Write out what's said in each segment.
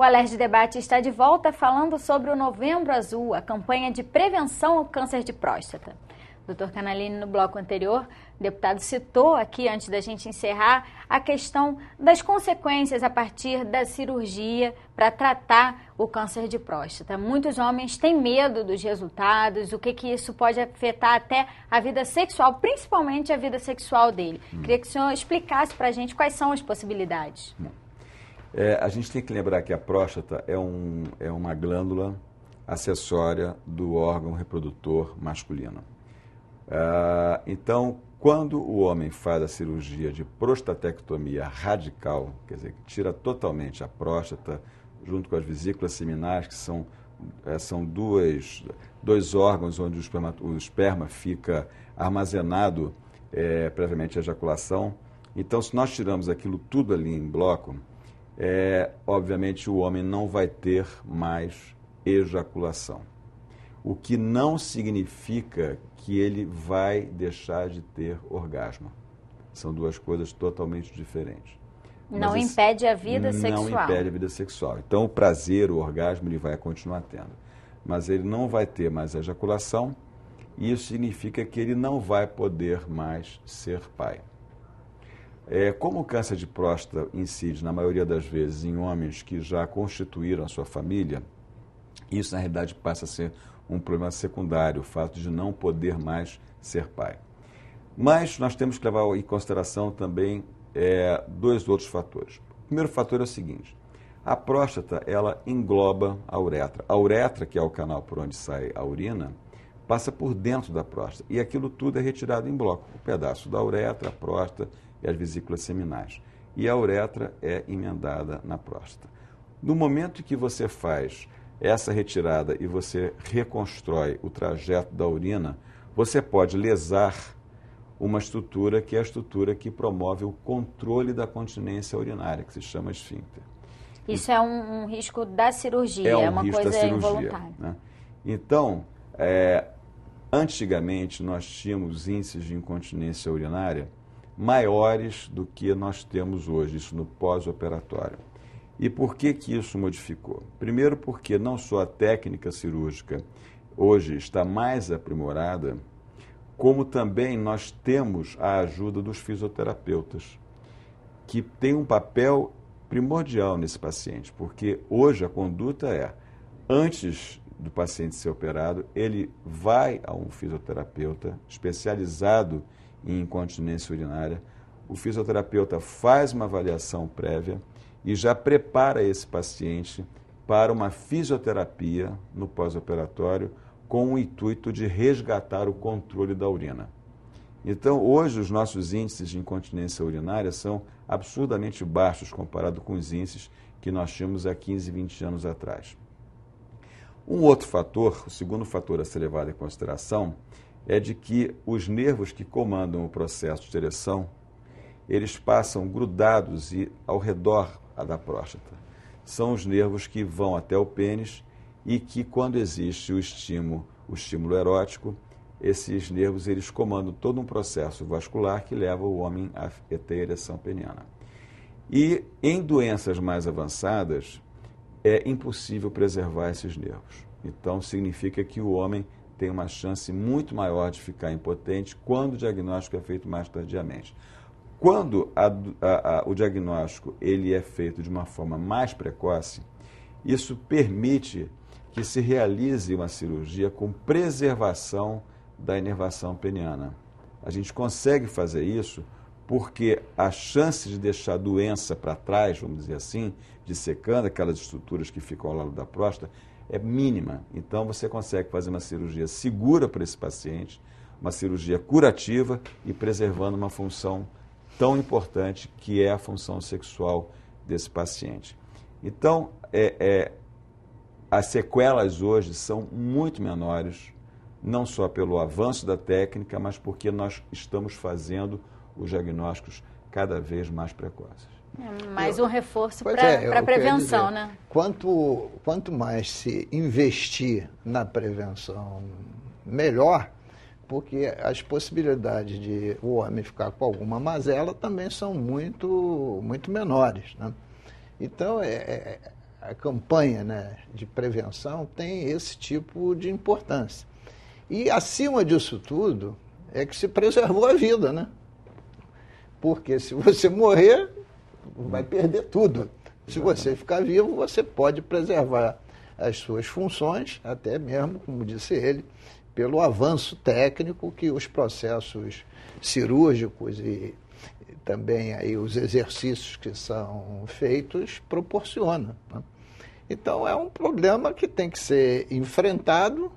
Alerj Debate está de volta falando sobre o Novembro Azul, a campanha de prevenção ao câncer de próstata. Dr. Canalini, no bloco anterior, o deputado citou aqui, antes da gente encerrar, a questão das consequências a partir da cirurgia para tratar o câncer de próstata. Muitos homens têm medo dos resultados, o que isso pode afetar até a vida sexual, principalmente a vida sexual dele. Queria que o senhor explicasse para a gente quais são as possibilidades. A gente tem que lembrar que a próstata é uma glândula acessória do órgão reprodutor masculino. Então, quando o homem faz a cirurgia de prostatectomia radical, quer dizer, que tira totalmente a próstata, junto com as vesículas seminais, que são dois órgãos onde o esperma fica armazenado previamente à ejaculação. Então, se nós tiramos aquilo tudo ali em bloco, obviamente o homem não vai ter mais ejaculação. O que não significa que ele vai deixar de ter orgasmo. São duas coisas totalmente diferentes. Não impede a vida sexual. Não impede a vida sexual. Então, o prazer, o orgasmo, ele vai continuar tendo. Mas ele não vai ter mais ejaculação, e isso significa que ele não vai poder mais ser pai. Como o câncer de próstata incide, na maioria das vezes, em homens que já constituíram a sua família, isso, na realidade, passa a ser um problema secundário, o fato de não poder mais ser pai. Mas nós temos que levar em consideração também dois outros fatores. O primeiro fator é o seguinte: a próstata, ela engloba a uretra. A uretra, que é o canal por onde sai a urina, passa por dentro da próstata, e aquilo tudo é retirado em bloco. O pedaço da uretra, a próstata e as vesículas seminais. E a uretra é emendada na próstata. No momento que você faz essa retirada e você reconstrói o trajeto da urina, você pode lesar uma estrutura que é a estrutura que promove o controle da continência urinária, que se chama esfíncter. Isso é um risco da cirurgia, é uma coisa involuntária. Né? Então, antigamente nós tínhamos índices de incontinência urinária maiores do que nós temos hoje, isso no pós-operatório. E por que isso modificou? Primeiro porque não só a técnica cirúrgica hoje está mais aprimorada, como também nós temos a ajuda dos fisioterapeutas, que tem um papel primordial nesse paciente, porque hoje a conduta antes do paciente ser operado, ele vai a um fisioterapeuta especializado em incontinência urinária, o fisioterapeuta faz uma avaliação prévia e já prepara esse paciente para uma fisioterapia no pós-operatório com o intuito de resgatar o controle da urina. Então, hoje, os nossos índices de incontinência urinária são absurdamente baixos comparado com os índices que nós tínhamos há 15, 20 anos atrás. Um outro fator, o segundo fator a ser levado em consideração, é de que os nervos que comandam o processo de ereção, eles passam grudados ao redor da próstata. São os nervos que vão até o pênis e que, quando existe o estímulo erótico, esses nervos eles comandam todo um processo vascular que leva o homem a ter ereção peniana. E em doenças mais avançadas, é impossível preservar esses nervos. Então, significa que o homem tem uma chance muito maior de ficar impotente quando o diagnóstico é feito mais tardiamente. Quando o diagnóstico ele é feito de uma forma mais precoce, isso permite que se realize uma cirurgia com preservação da inervação peniana. A gente consegue fazer isso porque a chance de deixar a doença para trás, vamos dizer assim, dissecando aquelas estruturas que ficam ao lado da próstata, é mínima. Então, você consegue fazer uma cirurgia segura para esse paciente, uma cirurgia curativa e preservando uma função tão importante que é a função sexual desse paciente. Então, as sequelas hoje são muito menores, não só pelo avanço da técnica, mas porque nós estamos fazendo os diagnósticos cada vez mais precoces. Mais um reforço para a prevenção, né? Quanto mais se investir na prevenção, melhor, porque as possibilidades de o homem ficar com alguma mazela também são muito menores, né? Então, a campanha, né, de prevenção tem esse tipo de importância. E, acima disso tudo, é que se preservou a vida, né? Porque se você morrer, vai perder tudo. Se você ficar vivo, você pode preservar as suas funções, até mesmo, como disse ele, pelo avanço técnico que os processos cirúrgicos e também aí os exercícios que são feitos proporcionam, né? Então, é um problema que tem que ser enfrentado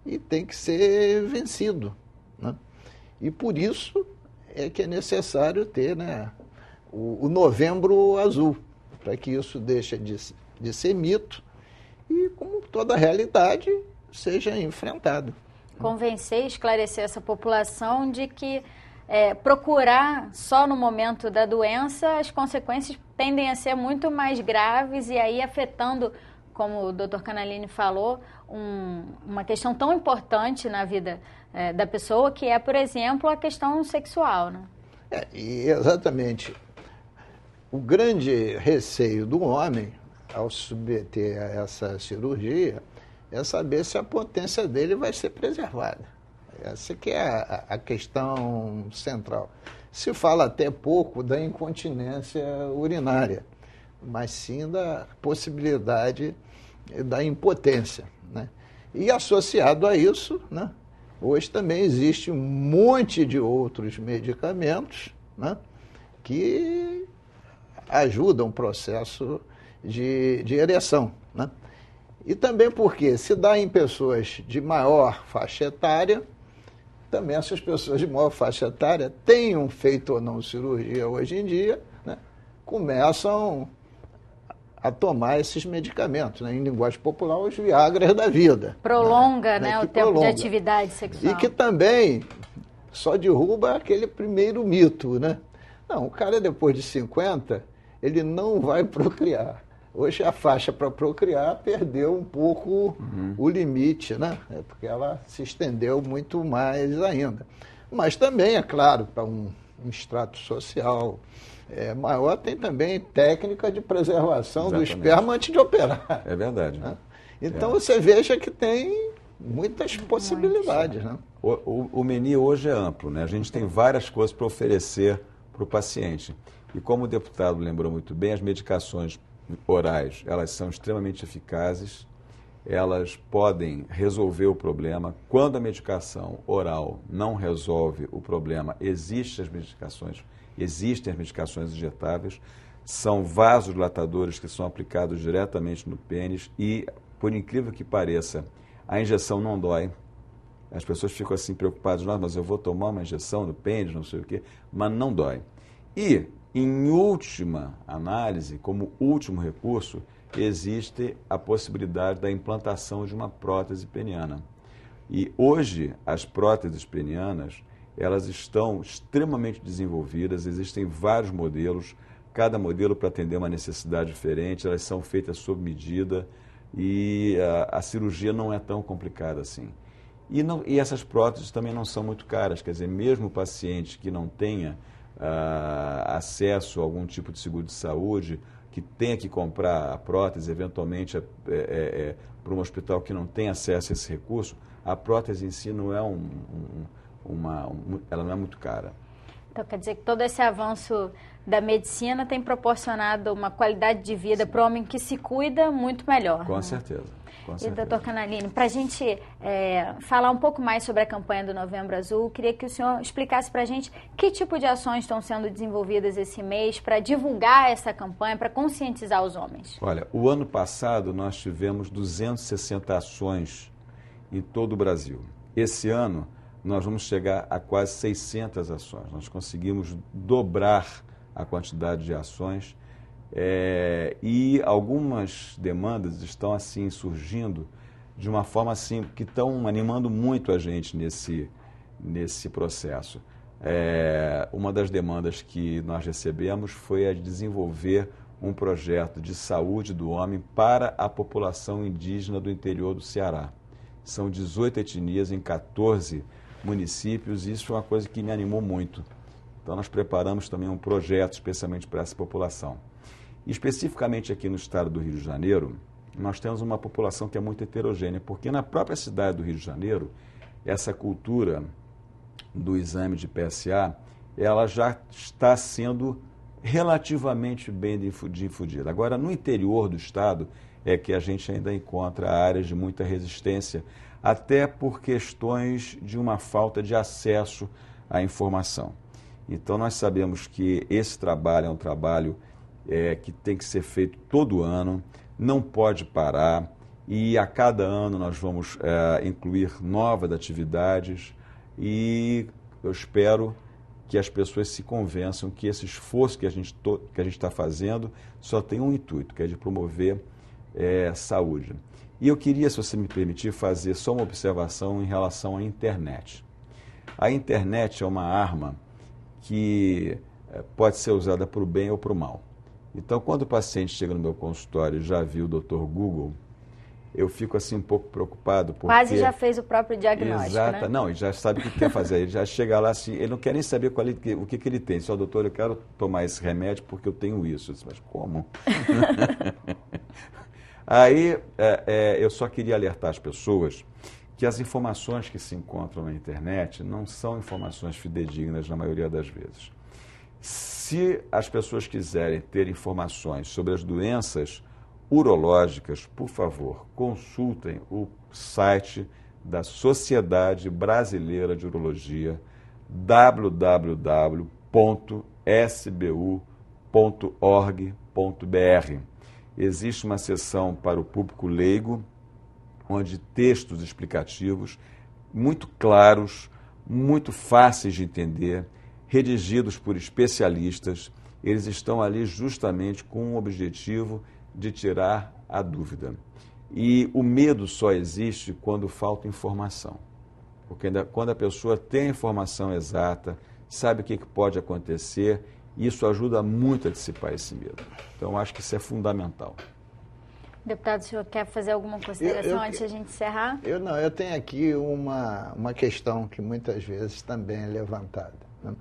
e tem que ser vencido, né? E por isso é que é necessário ter, né, o Novembro Azul, para que isso deixe de ser mito e, como toda realidade, seja enfrentado. Convencer e esclarecer essa população de que procurar só no momento da doença, as consequências tendem a ser muito mais graves e aí afetando, como o Dr. Canalini falou, uma questão tão importante na vida da pessoa, que é, por exemplo, a questão sexual, né? E exatamente. O grande receio do homem, ao submeter a essa cirurgia, é saber se a potência dele vai ser preservada. Essa que é a questão central. Se fala até pouco da incontinência urinária, mas sim da possibilidade da impotência, né? E associado a isso, né, hoje também existe um monte de outros medicamentos, né, que ajudam o processo de ereção, né? E também porque se dá em pessoas de maior faixa etária, também essas pessoas de maior faixa etária, tenham feito ou não cirurgia hoje em dia, né, começam a tomar esses medicamentos, né, em linguagem popular, os Viagras da vida. Prolonga, né, o tempo de atividade sexual. E que também só derruba aquele primeiro mito, né? Não, o cara depois de 50, ele não vai procriar. Hoje a faixa para procriar perdeu um pouco o limite, né? Porque ela se estendeu muito mais ainda. Mas também, é claro, para um extrato social maior, tem também técnica de preservação do esperma antes de operar. É verdade. Né? Então você veja que tem muitas possibilidades. Né? O menu hoje é amplo, né? A gente tem várias coisas para oferecer para o paciente. E como o deputado lembrou muito bem, as medicações orais, elas são extremamente eficazes, elas podem resolver o problema. Quando a medicação oral não resolve o problema, existem as medicações injetáveis, são vasodilatadores que são aplicados diretamente no pênis e, por incrível que pareça, a injeção não dói. As pessoas ficam assim preocupadas, mas eu vou tomar uma injeção no pênis, não sei o quê, mas não dói. E, em última análise, como último recurso, existe a possibilidade da implantação de uma prótese peniana. E hoje, as próteses penianas, elas estão extremamente desenvolvidas, existem vários modelos, cada modelo para atender uma necessidade diferente, elas são feitas sob medida e a cirurgia não é tão complicada assim. E essas próteses também não são muito caras, quer dizer, mesmo o paciente que não tenha acesso a algum tipo de seguro de saúde, que tenha que comprar a prótese, eventualmente para um hospital que não tem acesso a esse recurso, a prótese em si não é ela não é muito cara. Então, quer dizer que todo esse avanço da medicina tem proporcionado uma qualidade de vida para o homem que se cuida muito melhor. Com certeza. E, doutor Canalini, para a gente falar um pouco mais sobre a campanha do Novembro Azul, queria que o senhor explicasse para a gente que tipo de ações estão sendo desenvolvidas esse mês para divulgar essa campanha, para conscientizar os homens. Olha, o ano passado nós tivemos 260 ações em todo o Brasil. Esse ano nós vamos chegar a quase 600 ações. Nós conseguimos dobrar a quantidade de ações. E algumas demandas estão assim surgindo de uma forma assim que estão animando muito a gente nesse processo. Uma das demandas que nós recebemos foi a de desenvolver um projeto de saúde do homem para a população indígena do interior do Ceará. São 18 etnias em 14 municípios e isso é uma coisa que me animou muito. Então nós preparamos também um projeto especialmente para essa população. Especificamente aqui no estado do Rio de Janeiro, nós temos uma população que é muito heterogênea, porque na própria cidade do Rio de Janeiro, essa cultura do exame de PSA, ela já está sendo relativamente bem difundida. Agora, no interior do estado, é que a gente ainda encontra áreas de muita resistência, até por questões de uma falta de acesso à informação. Então, nós sabemos que esse trabalho é um trabalho que tem que ser feito todo ano, não pode parar, e a cada ano nós vamos incluir novas atividades, e eu espero que as pessoas se convençam que esse esforço que a gente está fazendo só tem um intuito, que é de promover saúde. E eu queria, se você me permitir, fazer só uma observação em relação à internet. A internet é uma arma que pode ser usada para o bem ou para o mal. Então, quando o paciente chega no meu consultório e já viu o Dr. Google, eu fico assim um pouco preocupado. Porque... Quase já fez o próprio diagnóstico, Exato, né? Não, ele já sabe o que quer fazer. Ele já chega lá assim, ele não quer nem saber o que ele tem. Só, doutor, eu quero tomar esse remédio porque eu tenho isso. Eu disse, mas como? Aí, eu só queria alertar as pessoas que as informações que se encontram na internet não são informações fidedignas na maioria das vezes. Se as pessoas quiserem ter informações sobre as doenças urológicas, por favor, consultem o site da Sociedade Brasileira de Urologia, www.sbu.org.br. Existe uma seção para o público leigo, onde textos explicativos muito claros, muito fáceis de entender, redigidos por especialistas, eles estão ali justamente com o objetivo de tirar a dúvida. E o medo só existe quando falta informação. Porque quando a pessoa tem a informação exata, sabe o que pode acontecer, isso ajuda muito a dissipar esse medo. Então, acho que isso é fundamental. Deputado, o senhor quer fazer alguma consideração antes de a gente encerrar? Eu tenho aqui uma questão que muitas vezes também é levantada, né?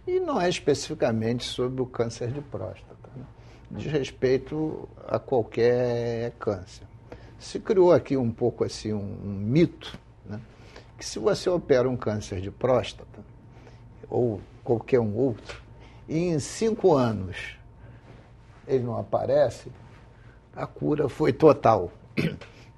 E não é especificamente sobre o câncer de próstata, né? Diz respeito a qualquer câncer. Se criou aqui um pouco assim um mito, né? Que se você opera um câncer de próstata, ou qualquer um outro, e em 5 anos ele não aparece, a cura foi total.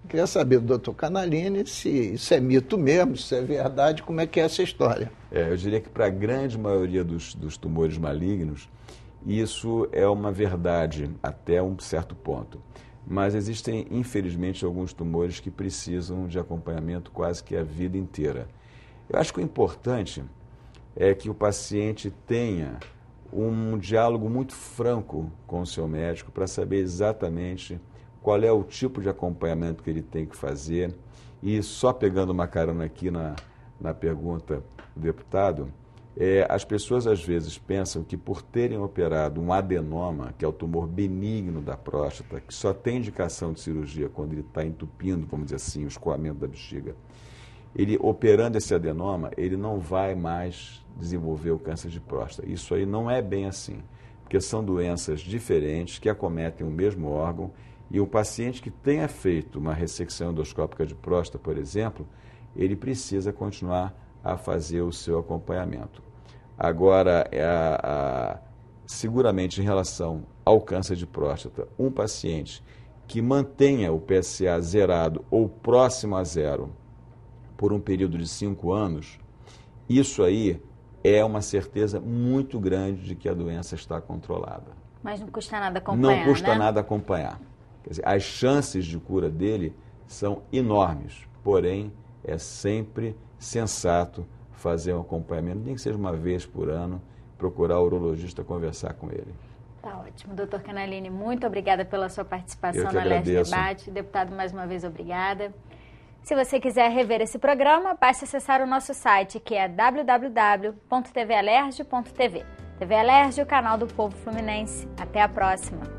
Queria saber do Dr. Canalini se isso é mito mesmo, se é verdade, como é que é essa história. Eu diria que para a grande maioria dos tumores malignos, isso é uma verdade até um certo ponto. Mas existem, infelizmente, alguns tumores que precisam de acompanhamento quase que a vida inteira. Eu acho que o importante é que o paciente tenha um diálogo muito franco com o seu médico para saber exatamente qual é o tipo de acompanhamento que ele tem que fazer. E só pegando uma carona aqui na pergunta do deputado, as pessoas às vezes pensam que por terem operado um adenoma, que é o tumor benigno da próstata, que só tem indicação de cirurgia quando ele está entupindo, vamos dizer assim, o escoamento da bexiga, ele operando esse adenoma, ele não vai mais desenvolver o câncer de próstata. Isso aí não é bem assim, porque são doenças diferentes que acometem o mesmo órgão, e o paciente que tenha feito uma ressecção endoscópica de próstata, por exemplo, ele precisa continuar a fazer o seu acompanhamento. Agora, seguramente em relação ao câncer de próstata, um paciente que mantenha o PSA zerado ou próximo a zero por um período de 5 anos, isso aí é uma certeza muito grande de que a doença está controlada. Mas não custa nada acompanhar, Não custa né? nada acompanhar. Quer dizer, as chances de cura dele são enormes, porém é sempre sensato fazer um acompanhamento, nem que seja uma vez por ano, procurar o urologista conversar com ele. Tá ótimo. Doutor Canalini, muito obrigada pela sua participação Eu que no Alerj agradeço. Debate. Deputado, mais uma vez, obrigada. Se você quiser rever esse programa, basta acessar o nosso site, que é www.tvalerj.tv. TV Alerj, o canal do povo fluminense. Até a próxima.